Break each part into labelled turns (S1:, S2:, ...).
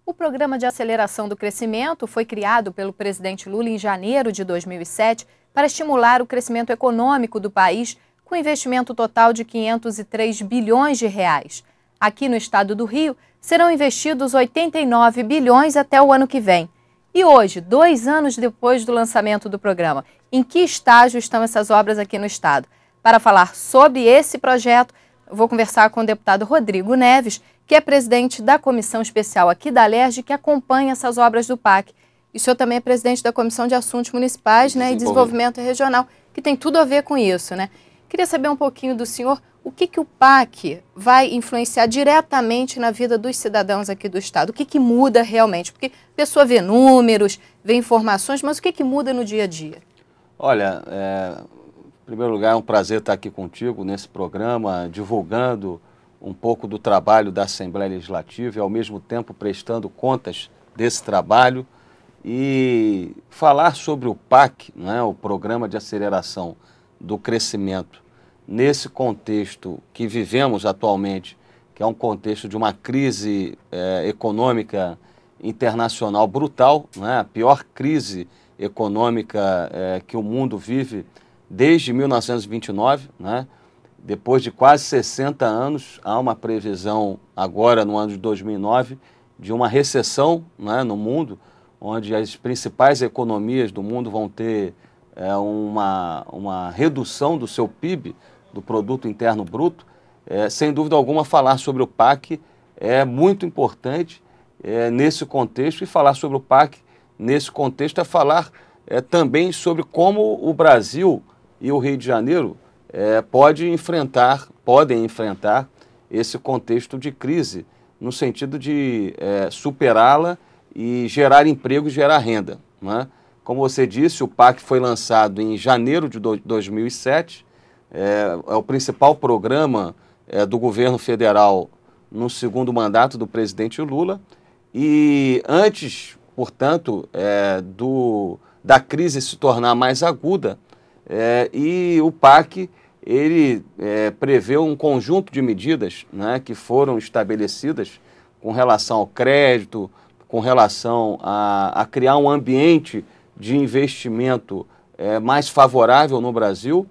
S1: O Programa de Aceleração do Crescimento foi criado pelo presidente Lula em janeiro de 2007 para estimular o crescimento econômico do país, com investimento total de 503 bilhões de reais. Aqui no estado do Rio, serão investidos 89 bilhões até o ano que vem. E hoje, 2 anos depois do lançamento do programa, em que estágio estão essas obras aqui no estado? Para falar sobre esse projeto, eu vou conversar com o deputado Rodrigo Neves, que é presidente da comissão especial aqui da Alerj, que acompanha essas obras do PAC. E o senhor também é presidente da Comissão de Assuntos Municipais, né, e Desenvolvimento Regional, que tem tudo a ver com isso, né? Queria saber um pouquinho do senhor, o que o PAC vai influenciar diretamente na vida dos cidadãos aqui do estado? O que muda realmente? Porque a pessoa vê números, vê informações, mas o que muda no dia a dia?
S2: Olha, em primeiro lugar, é um prazer estar aqui contigo nesse programa, divulgando um pouco do trabalho da Assembleia Legislativa e, ao mesmo tempo, prestando contas desse trabalho e falar sobre o PAC, né, o Programa de Aceleração do Crescimento, nesse contexto que vivemos atualmente, que é um contexto de uma crise econômica internacional brutal, né, a pior crise econômica que o mundo vive desde 1929, né? Depois de quase 60 anos, há uma previsão agora no ano de 2009 de uma recessão, né, no mundo, onde as principais economias do mundo vão ter uma redução do seu PIB, do Produto Interno Bruto. Sem dúvida alguma, falar sobre o PAC é muito importante nesse contexto, e falar sobre o PAC nesse contexto é falar também sobre como o Brasil e o Rio de Janeiro podem enfrentar esse contexto de crise, no sentido de superá-la e gerar emprego e gerar renda, né? Como você disse, o PAC foi lançado em janeiro de 2007, é o principal programa do governo federal no segundo mandato do presidente Lula, e antes, portanto, da crise se tornar mais aguda, e o PAC ele prevê um conjunto de medidas, né, que foram estabelecidas com relação ao crédito, com relação a criar um ambiente de investimento mais favorável no Brasil,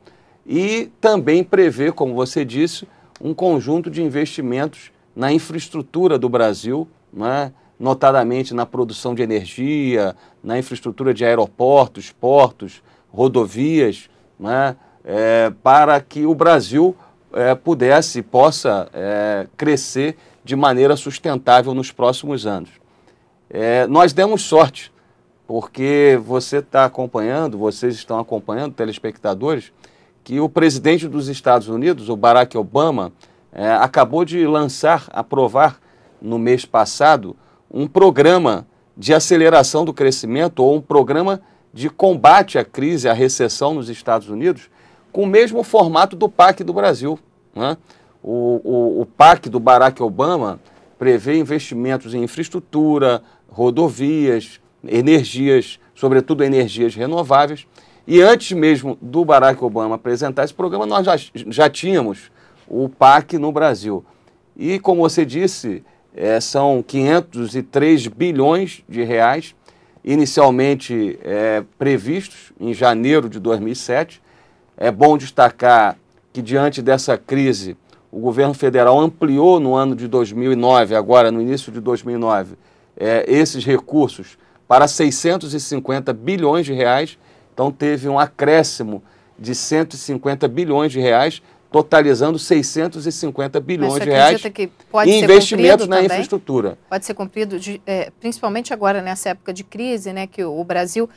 S2: e também prevê, como você disse, um conjunto de investimentos na infraestrutura do Brasil, né, notadamente na produção de energia, na infraestrutura de aeroportos, portos, rodovias, né, para que o Brasil possa crescer de maneira sustentável nos próximos anos. Nós demos sorte, porque vocês estão acompanhando, telespectadores, que o presidente dos Estados Unidos, o Barack Obama, acabou de aprovar no mês passado, um programa de aceleração do crescimento, ou um programa de combate à crise, à recessão nos Estados Unidos, com o mesmo formato do PAC do Brasil, né? O PAC do Barack Obama prevê investimentos em infraestrutura, rodovias, energias, sobretudo energias renováveis. E antes mesmo do Barack Obama apresentar esse programa, nós já tínhamos o PAC no Brasil. E, como você disse, são 503 bilhões de reais, inicialmente previstos em janeiro de 2007. É bom destacar que, diante dessa crise, o governo federal ampliou no ano de 2009, agora no início de 2009, esses recursos para 650 bilhões de reais. Então teve um acréscimo de 150 bilhões de reais, totalizando 650 bilhões de reais em investimentos na infraestrutura.
S1: Pode ser cumprido, principalmente agora nessa época de crise, né, que o Brasil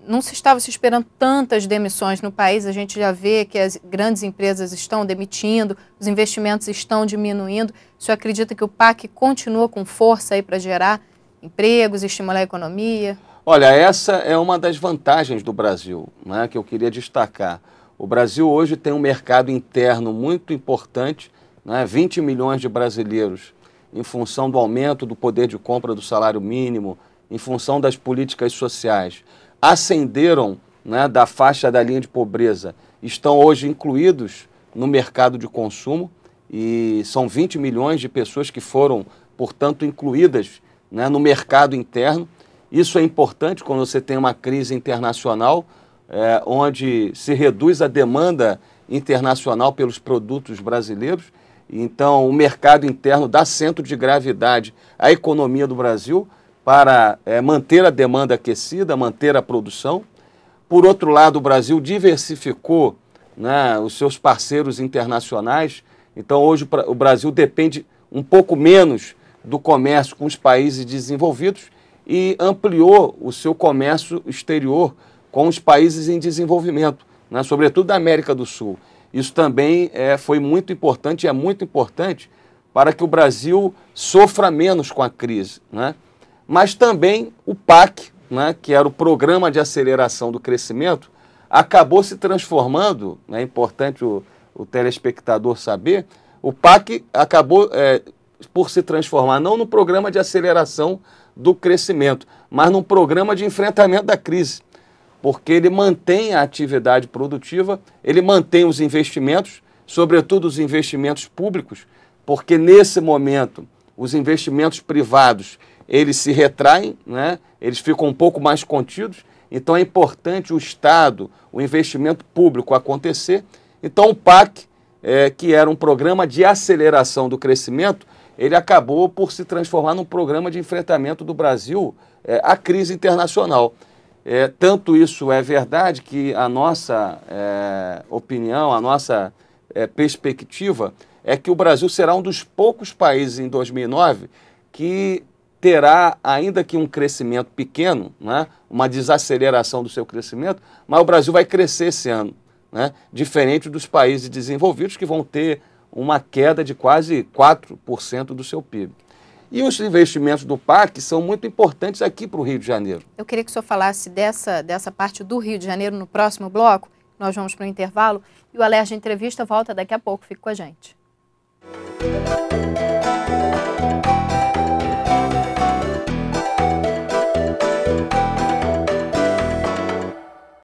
S1: não estava se esperando tantas demissões no país. A gente já vê que as grandes empresas estão demitindo, os investimentos estão diminuindo. O senhor acredita que o PAC continua com força aí para gerar empregos, estimular a economia?
S2: Olha, essa é uma das vantagens do Brasil, né, que eu queria destacar. O Brasil hoje tem um mercado interno muito importante, né, 20 milhões de brasileiros, em função do aumento do poder de compra do salário mínimo, em função das políticas sociais, ascenderam né, da faixa da linha de pobreza estão hoje incluídos no mercado de consumo, e são 20 milhões de pessoas que foram, portanto, incluídas, né, no mercado interno. Isso é importante quando você tem uma crise internacional, onde se reduz a demanda internacional pelos produtos brasileiros. Então, o mercado interno dá centro de gravidade à economia do Brasil para manter a demanda aquecida, manter a produção. Por outro lado, o Brasil diversificou, né, os seus parceiros internacionais. Então, hoje o Brasil depende um pouco menos do comércio com os países desenvolvidos e ampliou o seu comércio exterior com os países em desenvolvimento, né, sobretudo da América do Sul. Isso também foi muito importante e é muito importante para que o Brasil sofra menos com a crise, né? Mas também o PAC, né, que era o Programa de Aceleração do Crescimento, acabou se transformando, é importante o telespectador saber, o PAC acabou por se transformar não no Programa de Aceleração do Crescimento, mas num programa de enfrentamento da crise, porque ele mantém a atividade produtiva, ele mantém os investimentos, sobretudo os investimentos públicos, porque nesse momento os investimentos privados eles se retraem, né? Eles ficam um pouco mais contidos, então é importante o Estado, o investimento público acontecer. Então o PAC, que era um programa de aceleração do crescimento, ele acabou por se transformar num programa de enfrentamento do Brasil à crise internacional. Tanto isso é verdade que a nossa opinião, a nossa perspectiva é que o Brasil será um dos poucos países em 2009 que terá, ainda que um crescimento pequeno, né, uma desaceleração do seu crescimento, mas o Brasil vai crescer esse ano, né, diferente dos países desenvolvidos que vão ter uma queda de quase 4% do seu PIB. E os investimentos do PAC são muito importantes aqui para o Rio de Janeiro.
S1: Eu queria que o senhor falasse dessa parte do Rio de Janeiro no próximo bloco. Nós vamos para o intervalo e o Alerj Entrevista volta daqui a pouco. Fique com a gente.